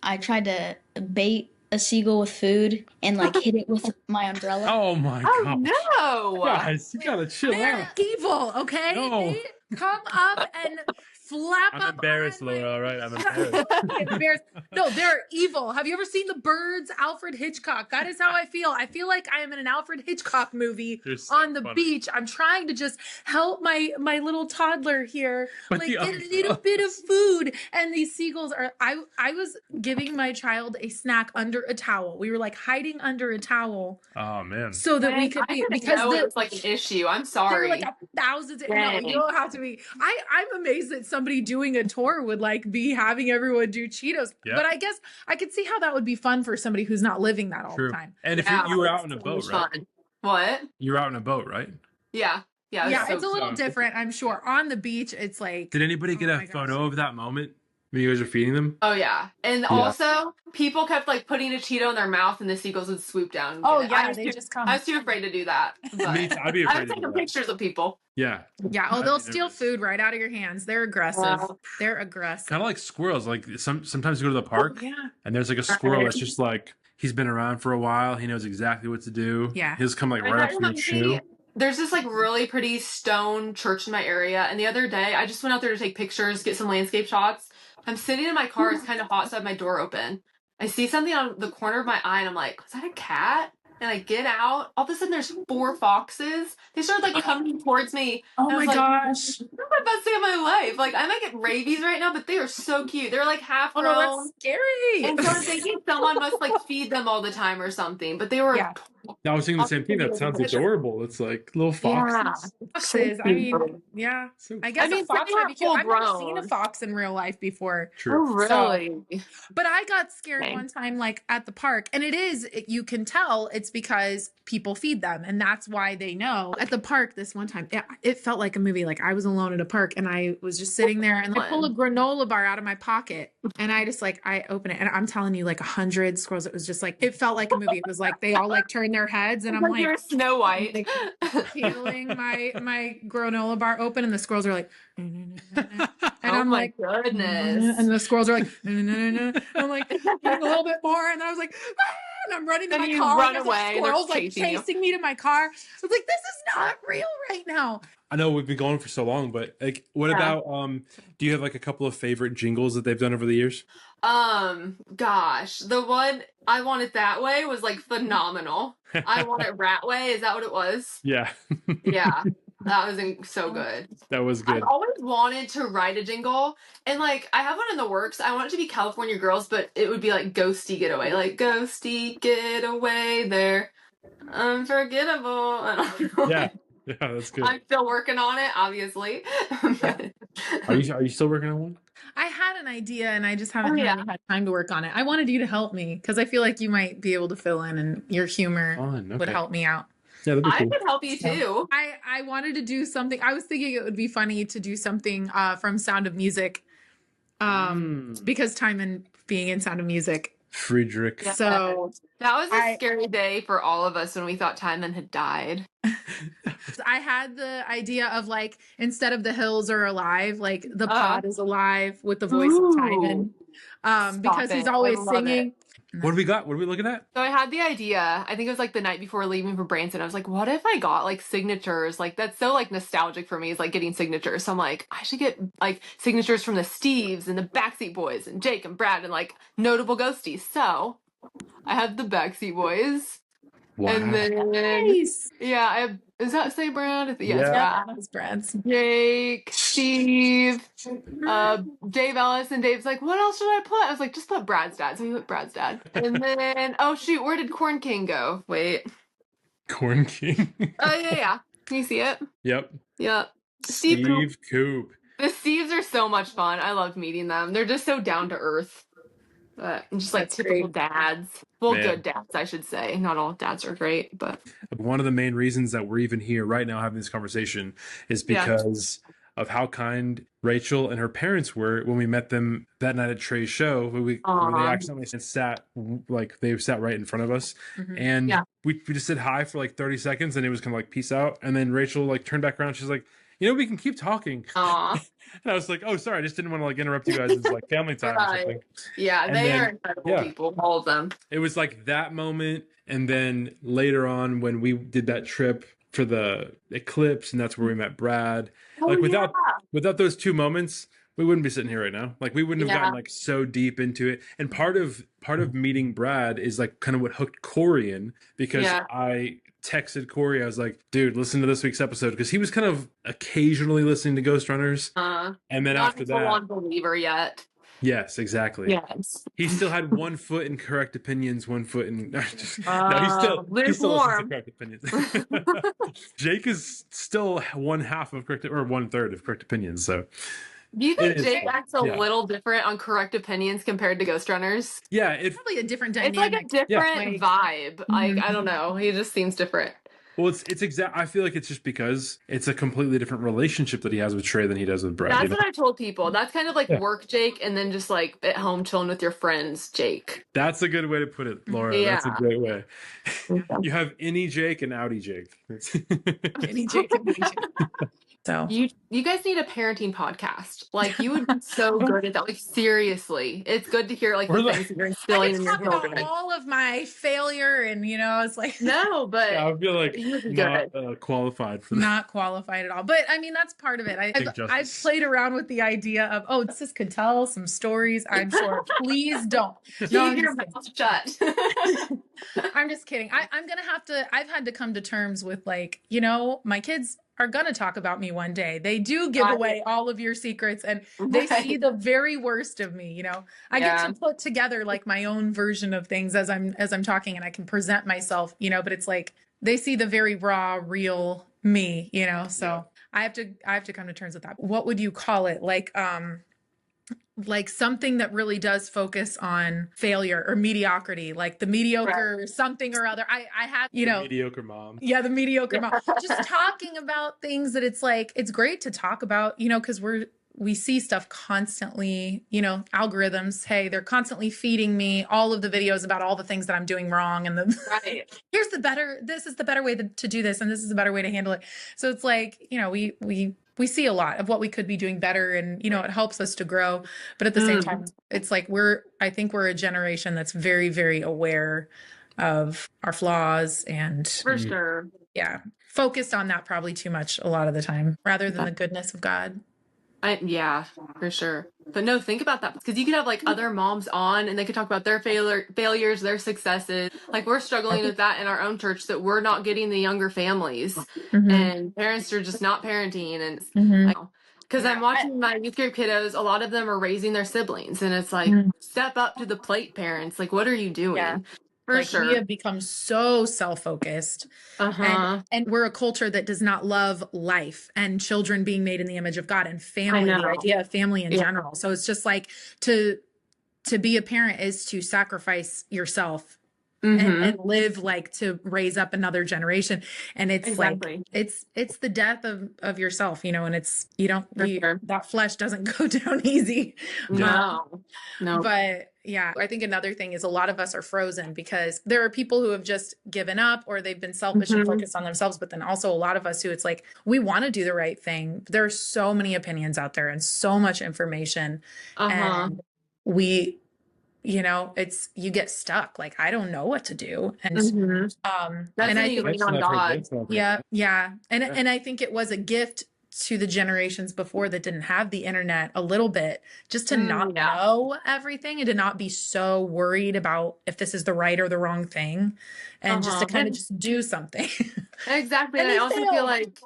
I tried to bait a seagull with food and like hit it with my umbrella. Oh my God. No! Guys, you gotta chill They're out. evil, okay? No. They come up and flap I'm up embarrassed, on my- Laura. All right, I'm embarrassed. Embarrassed. No, they're evil. Have you ever seen The Birds, Alfred Hitchcock? That is how I feel. I feel like I am in an Alfred Hitchcock movie You're so on the funny. beach. I'm trying to just help my little toddler here, But like the get a little bit of food. And these seagulls are. I was giving my child a snack under a towel. We were like hiding under a towel Oh man. so that we could I be, didn't because know it the was like an issue. I'm there sorry. were like thousands. No, Dang. you don't have to be. I'm amazed that somebody doing a tour would like be having everyone do Cheetos. Yeah. But I guess I could see how that would be fun for somebody who's not living that all True. the time. And if Yeah, you were out it's in a so boat, much right? fun. What? You were out in a boat, right? Yeah. Yeah. Yeah, so it's a little fun. different, I'm sure. On the beach, it's like Did anybody get Oh a my gosh. photo of that moment when you guys were feeding them? Oh yeah, and also people kept like putting a Cheeto in their mouth, and the seagulls would swoop down. And oh get it. yeah, I was they too, just come. I was too afraid to do that. But Me too. I'd be I afraid was to do taking that. pictures of people. Yeah. Yeah, oh, I'd they'll be steal nervous. food right out of your hands. They're aggressive. Wow. They're aggressive. Kind of like squirrels. Like sometimes you go to the park Oh, yeah. and there's like a squirrel that's just like he's been around for a while. He knows exactly what to do. Yeah. He'll just come like And right that up to your reminds shoe. me, there's this like really pretty stone church in my area, and the other day I just went out there to take pictures, get some landscape shots. I'm sitting in my car, it's kind of hot, so I have my door open. I see something on the corner of my eye, and I'm like, is that a cat? And I get out. All of a sudden, there's 4 foxes. They started like coming towards me. Oh And I my was like, gosh. this is the best day of my life. Like, I might get rabies right now, but they are so cute. They're like half Oh grown. no, that's scary. And so I'm thinking someone must like feed them all the time or something. But they were Yeah. I was thinking the same thing. That sounds adorable. It's like little foxes. Foxes. I mean, yeah. So I guess I mean, a fox they might are be cute. full I've never seen a grown. fox in real life before. true. Oh, really? But I got scared Okay. one time, like at the park, and you can tell it's because people feed them, and that's why they know. At the park, this one time, it felt like a movie. Like I was alone at a park, and I was just sitting there, and I pull a granola bar out of my pocket, and I just I open it, and I'm telling you, like 100 squirrels. It was just like it felt like a movie. It was like they all like turned their heads, and I'm Like like you're Snow White. peeling my granola bar open, and the squirrels are like. And Oh I'm my like, goodness. and the squirrels are like, and I'm like, a little bit more, and then I was like, ah! And I'm running to Then my you car. run and there's away, and they're squirrels like chasing you. chasing me to my car. I was like, this is not real right now. I know we've been going for so long, but like, what about do you have like a couple of favorite jingles that they've done over the years? Gosh, the one I Want It That Way was like phenomenal. I Want It Rat Way. Is that what it was? Yeah. Yeah. That was so good. That was good. I've always wanted to write a jingle, and like I have one in the works. I want it to be California Girls, but it would be like Ghostie Getaway, like Ghostie Getaway, they're unforgettable. I don't know. Yeah, that's good. I'm still working on it, obviously. Are you still working on one? I had an idea, and I just haven't yeah. really had time to work on it. I wanted you to help me because I feel like you might be able to fill in, and your humor Fun. would Okay. help me out. Yeah, that'd be I cool. could help you too. I wanted to do something. I was thinking it would be funny to do something from Sound of Music, because Timon being in Sound of Music. Friedrich. Yeah. So That was a scary day for all of us when we thought Timon had died. I had the idea of like instead of the hills are alive, like the pod is alive with the voice of Timon, because he's always singing. What do we got? What are we looking at? So I had the idea, I think it was like the night before leaving for Branson. I was like, what if I got like signatures? Like that's so like nostalgic for me, is like getting signatures. So I'm like, I should get like signatures from the Steves and the Backseat Boys and Jake and Brad and like notable ghosties. So I have the Backseat Boys. Wow. And then Nice. yeah, I have, is that say Brad? Yeah, Yeah. it's Brad. That's Brad's. Jake, Steve, Dave Ellis, and Dave's like, what else should I put? I was like, just put Brad's dad. So we put Brad's dad. And then, oh shoot, where did Corn King go? Wait. Corn King. Oh yeah. Can you see it? Yep. Yep. Steve Coop. The Steves are so much fun. I loved meeting them. They're just so down to earth. But just like That's typical great. dads. Well, Man. good dads, I should say. Not all dads are great, but One of the main reasons that we're even here right now having this conversation is Yeah. because of how kind Rachel and her parents were when we met them that night at Trey's show, where they accidentally sat right in front of us, and Yeah. we just said hi for like 30 seconds, and it was kind of like peace out, and then Rachel like turned back around, she's like, we can keep talking. aw. And I was like, oh, sorry, I just didn't want to like interrupt you guys. It's like family time or Right. something. Yeah, And they then- are incredible yeah. people, all of them. It was like that moment, and then later on when we did that trip for the eclipse, and that's where we met Brad. Like without those two moments, we wouldn't be sitting here right now. Like we wouldn't have gotten like so deep into it. And part of meeting Brad is like kind of what hooked Corey in, because I texted Corey, I was like, dude, listen to this week's episode, because he was kind of occasionally listening to Ghost Runners. And then Not after a full-on that, believer yet. yes, exactly. Yes. He still had 1 foot in correct opinions, 1 foot in. No, he still listens to lukewarm. correct opinions. Jake is still 1/2 of correct, or 1/3 of correct opinions. So Do you think It is Jake fun. acts a Yeah. little different on correct opinions compared to Ghost Runners? yeah, it Probably a different It's dynamic. like a different vibe. Like, I don't know. He just seems different. well, it's exact. I feel like it's just because it's a completely different relationship that he has with Trey than he does with Brad. That's what I told people. That's kind of like work Jake, and then just like at home chilling with your friends, Jake. That's a good way to put it, Laura. That's a Yeah. great way. You have any Jake and outie Jake. Any Jake and me Jake. So You guys need a parenting podcast. Like you would be so good at that. Like seriously, it's good to hear like the things that you're I instilling can in your talk about children. all of my failure, and it's like No, but I feel like you would be not good. qualified for that. not qualified at all. But I mean, that's part of it. I've justice. played around with the idea of, this could tell some stories. I'm sure. Please don't. No, I'm Keep your just kidding. mouth shut. I'm just kidding. I'm gonna have to. I've had to come to terms with like, my kids are going to talk about me one day. They do give away all of your secrets, and they see the very worst of me. You know, I get to put together like my own version of things as I'm talking, and I can present myself, you know, but it's like they see the very raw, real me, you know. So I have to come to terms with that. What would you call it? Like something that really does focus on failure or mediocrity, like the mediocre something or other. I have, you know, mediocre mom. Yeah, the mediocre mom. Just talking about things that it's like, it's great to talk about, you know, because we see stuff constantly, you know, algorithms. Hey, they're constantly feeding me all of the videos about all the things that I'm doing wrong. And this is the better way to do this. And this is the better way to handle it. So it's like, you know, we see a lot of what we could be doing better, and, you know, it helps us to grow. But at the same time, it's like I think we're a generation that's very, very aware of our flaws and For sure. focused on that probably too much a lot of the time rather than the goodness of God. Yeah, for sure. But no, think about that, because you could have like other moms on and they could talk about their failures, their successes. Like we're struggling with that in our own church, that we're not getting the younger families and parents are just not parenting. And because I'm watching my youth group kiddos, a lot of them are raising their siblings, and it's like, step up to the plate, parents. Like, what are you doing? For sure. We have become so self-focused, and we're a culture that does not love life and children being made in the image of God and family, the idea of family in general. So it's just like to be a parent is to sacrifice yourself and live like to raise up another generation. And it's like, it's the death of yourself, you know, and it's, that flesh doesn't go down easy. No. But yeah, I think another thing is a lot of us are frozen because there are people who have just given up, or they've been selfish and focused on themselves. But then also a lot of us who it's like, we want to do the right thing. There are so many opinions out there and so much information. And you know, you get stuck. Like, I don't know what to do. And, That's and I you think, lean on God. Yeah. And I think it was a gift to the generations before that didn't have the internet a little bit, just to not know everything and to not be so worried about if this is the right or the wrong thing, and just to kind of just do something. Exactly. And I also feel like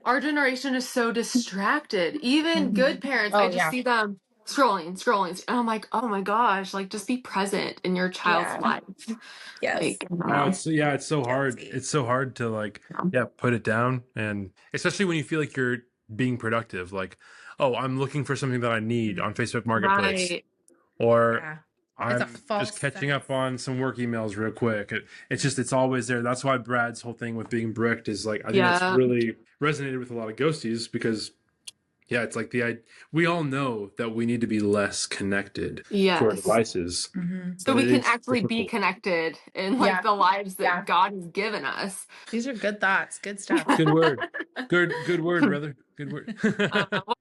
our generation is so distracted. Even good parents, I just see them scrolling. And I'm like, oh my gosh, like, just be present in your child's life. Like, it's so hard. It's so hard to like, put it down. And especially when you feel like you're being productive, like, oh, I'm looking for something that I need on Facebook Marketplace, or I'm just catching up on some work emails real quick. It's always there. That's why Brad's whole thing with being bricked is like, I think that's really resonated with a lot of ghosties, because it's like we all know that we need to be less connected to our devices. So we can actually be connected in like the lives that God has given us. These are good thoughts. Good stuff. Good word. Good word, brother. Good word.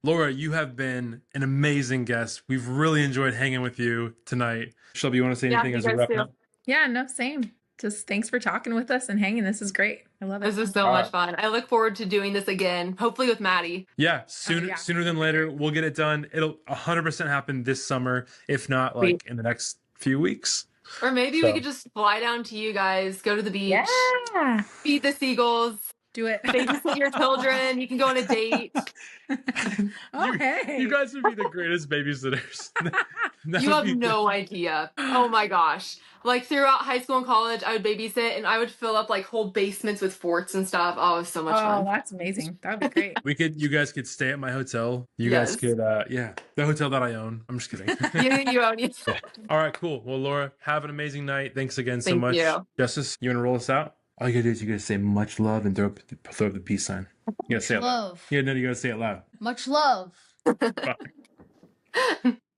Laura, you have been an amazing guest. We've really enjoyed hanging with you tonight. Shelby, you want to say anything as we wrap up? Yeah, no, same. Just thanks for talking with us and hanging. This is great. I love it. This is so much fun. I look forward to doing this again, hopefully with Maddie. Yeah, sooner than later. We'll get it done. It'll 100% happen this summer, if not like in the next few weeks. Or maybe we could just fly down to you guys, go to the beach, feed the seagulls. Do it. Babysit your children. You can go on a date. You guys would be the greatest babysitters. You have no idea. Oh my gosh. Like throughout high school and college, I would babysit and I would fill up like whole basements with forts and stuff. Oh, it was so much fun. Oh, that's amazing. That would be great. You guys could stay at my hotel. You guys could, the hotel that I own. I'm just kidding. You own it. All right, cool. Well, Laura, have an amazing night. Thanks again so much. You. Justice, you want to roll us out? All you gotta do is you gotta say much love and throw up the peace sign. You gotta say it loud. Yeah, no, you gotta say it loud. Much love. Bye.